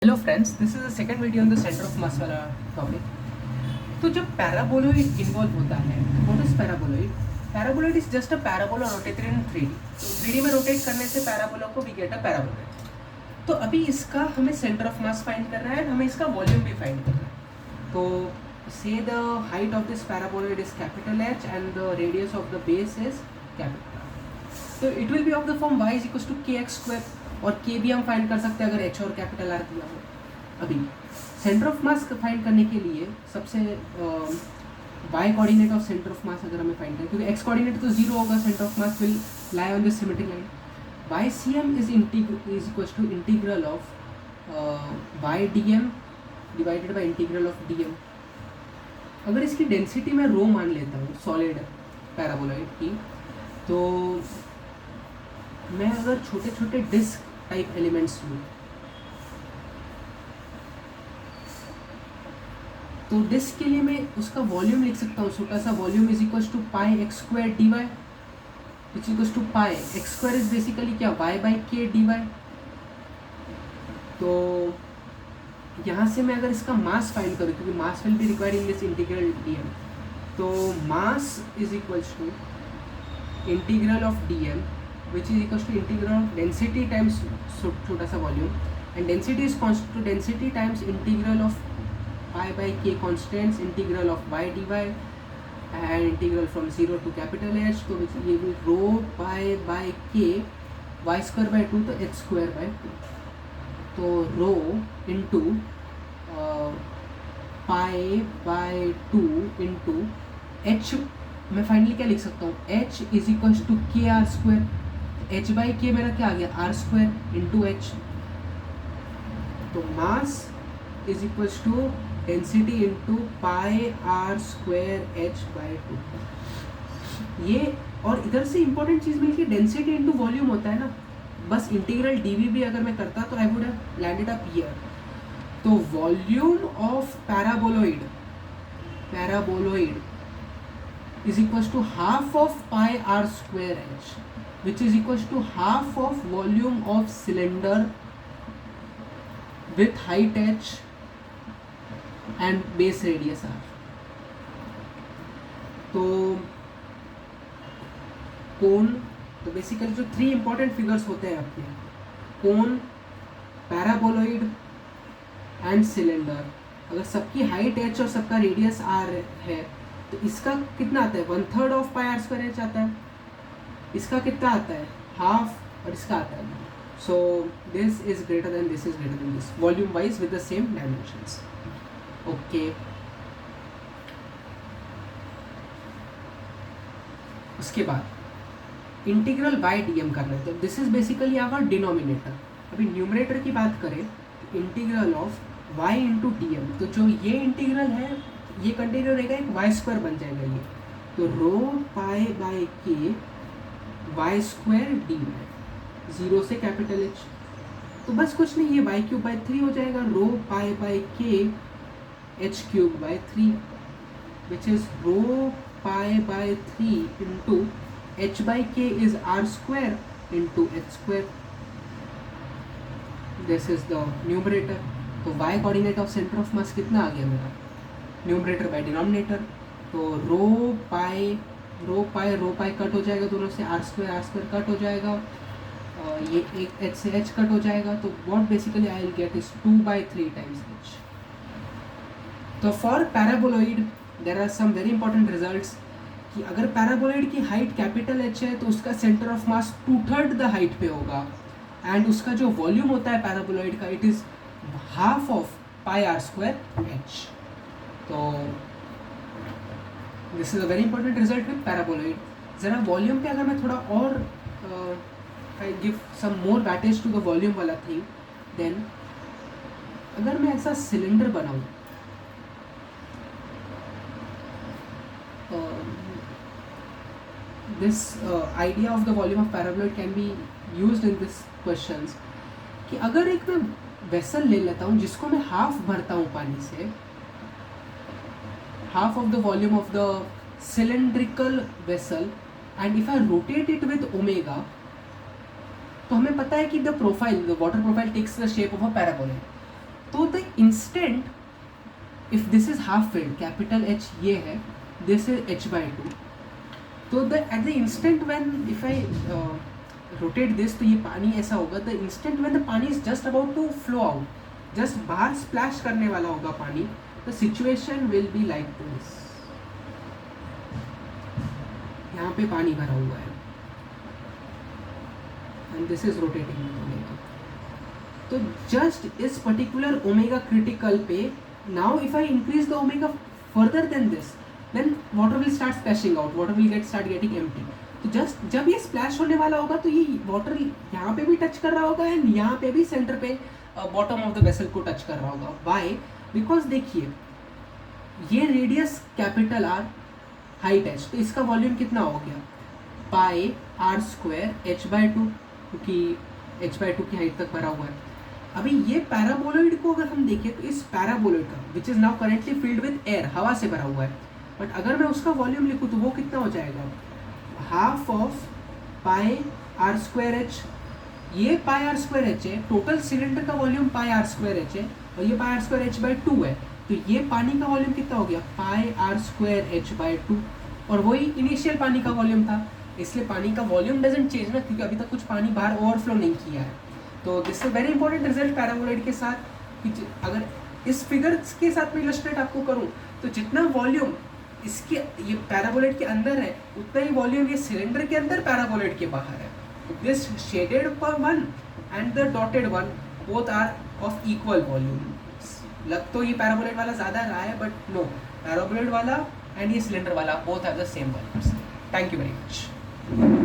Hello friends, this is the second video on the centre of मास वाला topic. तो जब paraboloid involve होता है, what is paraboloid? Paraboloid is just a parabola rotated in 3D। तो 3D में rotate करने से पैराबोला को वी गेट अ पैराबोलॉइड। तो अभी इसका हमें सेंटर ऑफ मास फाइंड करना है, हमें इसका वॉल्यूम भी फाइंड करना है। तो say the height of this paraboloid is capital H and the radius of the base is capital R। तो it will be of the form y is equal to kx², और k भी हम find कर सकते हैं अगर h और capital R दिया हो। अभी सेंटर ऑफ मास फाइंड करने के लिए सबसे y coordinate of centre of mass अगर हमें फाइंड करें, क्योंकि x कोऑर्डिनेट तो जीरो होगा, centre of mass will lie on this symmetric line. ycm is equal to integral of y dm divided by integral of dm। अगर इसकी density मैं रो मान लेता हूँ सॉलिड पैराबोलॉइड की, तो मैं अगर छोटे छोटे डिस्क टाइप एलिमेंट्स लूँ, तो डिस्क के लिए मैं उसका वॉल्यूम लिख सकता हूँ, छोटा सा volume is equal to pi x² dy which equal to pi x² is basically क्या, y बाई k dy। तो यहाँ से मैं अगर इसका मास फाइंड करूँ, क्योंकि mass will be required in this integral dm, तो mass is equal to integral of dm which is equals to integral of density times छोटा सा volume, and density is constant to density times integral of pi by k constants integral of y dy and integral from 0 to capital H, तो ये भी rho pi by k y square by 2 तो h square by 2, तो rho into pi by 2 into h मैं finally क्या लिख सकता हूँ, h इज इक्वल टू के आर स्क्वायर। h बाई के मेरा क्या आ गया, आर स्क्वायर इंटू एच। तो mass is equal to density into pi are square h by 2। ये और इधर से इंपॉर्टेंट चीज़ मिलती है, डेंसिटी इंटू वॉल्यूम होता है ना, बस इंटीग्रल डीवी भी अगर मैं करता तो I would have landed up here. तो volume of paraboloid is equals to half of pi r square h, which is equals to half of volume of cylinder with height h and base radius r। तो कोण, तो basically जो 3 important figures होते हैं आपके, कोण, paraboloid and cylinder, अगर सबकी हाइट h और सबका रेडियस r है, तो इसका कितना आता है, 1/3 of pi are square H आता है, इसका कितना आता है, हाफ, और इसका आता है। So this is greater than this, is greater than this, volume wise with the same dimensions. Okay, उसके बाद इंटीग्रल बाय डीएम करना है, तो this is basically our denominator. अभी न्यूमरेटर की बात करें, integral of y into D M, तो जो ये इंटीग्रल है, ये कंटिन्यू रहेगा, एक वाई स्क्वायर बन जाएगा ये, तो रो पाई बाई के वाई स्क्वायर डी वाई, 0 से कैपिटल H। तो बस कुछ नहीं, ये वाई क्यूब बाई 3 हो जाएगा, rho pi by k h cube by 3, which is rho pi by 3 into h by k is r square into h square. This is the numerator. तो y coordinate of centre of mass कितना आ गया मेरा, numerator by denominator, तो रो pi cut हो जाएगा दोनों से, आर स्क्वायर कट हो जाएगा, ये एक एच से एच कट हो जाएगा, तो what basically I will get is 2/3 times h. तो for paraboloid there are some very important results, कि अगर पैराबोलॉइड की हाइट कैपिटल एच है, तो उसका centre of mass 2/3 the height पे होगा, एंड उसका जो वॉल्यूम होता है पैराबोलॉइड का, it is half of pi are square h. तो this is a very important result with paraboloid. ज़रा वॉल्यूम पे अगर मैं थोड़ा और I give some more weightage to the volume वाला थिंग, देन अगर मैं ऐसा सिलेंडर बनाऊँ, this idea of the volume of paraboloid can be used in this questions, कि अगर एक मैं वेसल ले लेता हूँ जिसको मैं हाफ भरता हूँ पानी से, half of the volume of the cylindrical vessel, and if I rotate it with omega, तो हमें पता है कि the water profile takes the shape of a paraboloid. Instant if this is half filled, capital H ये है, this is h/2, तो the at the instant when if I rotate this, तो ये पानी ऐसा होगा, द इंस्टेंट व्हेन द पानी is just about to flow out, just बाहर स्प्लैश करने वाला होगा पानी, the situation will be like this. यहाँ पे पानी भरा हुआ है and this is rotating with omega. तो जस्ट इस पर्टिकुलर ओमेगा क्रिटिकल पे, now if I increase the omega further than this, then water will start splashing out, water will start getting empty. तो जस्ट जब ये splash होने वाला होगा तो ये वाटर यहाँ पे भी टच कर रहा होगा एंड यहाँ पे भी सेंटर पे बॉटम ऑफ द वेसल को टच कर रहा होगा। वाई? बिकॉज देखिए ये radius capital R, height h, तो इसका वॉल्यूम कितना हो गया, पाई r² h/2, क्योंकि h/2 की हाइट तक भरा हुआ है। अभी ये पैराबोलॉइड को अगर हम देखें तो इस पैराबोलॉइड का which is now currently filled with air, हवा से भरा हुआ है, बट अगर मैं उसका वॉल्यूम लिखूँ तो वो कितना हो जाएगा, half of pi r² h। ये पाई r² h है, टोटल सिलेंडर का वॉल्यूम पाई r² h है, और ये पाई r² h/2 है, तो ये पानी का वॉल्यूम कितना हो गया, पाई r² h/2, और वही इनिशियल पानी का वॉल्यूम था, इसलिए पानी का वॉल्यूम डजंट चेंज ना, क्योंकि अभी तक कुछ पानी बाहर ओवरफ्लो नहीं किया है। तो this is very important result paraboloid के साथ, कि अगर इस फिगर्स के साथ मैं इलस्ट्रेट आपको करूं तो जितना वॉल्यूम इसके ये पैराबोलॉइड के अंदर है, उतना ही वॉल्यूम ये सिलेंडर के अंदर पैराबोलॉइड के बाहर है। This shaded one and the dotted one both are of equal volume. लग तो ये पैराबोलॉइड वाला ज़्यादा रहा है, बट नो, पैराबोलॉइड वाला एंड ये सिलेंडर वाला both have the same volumes. Thank you very much.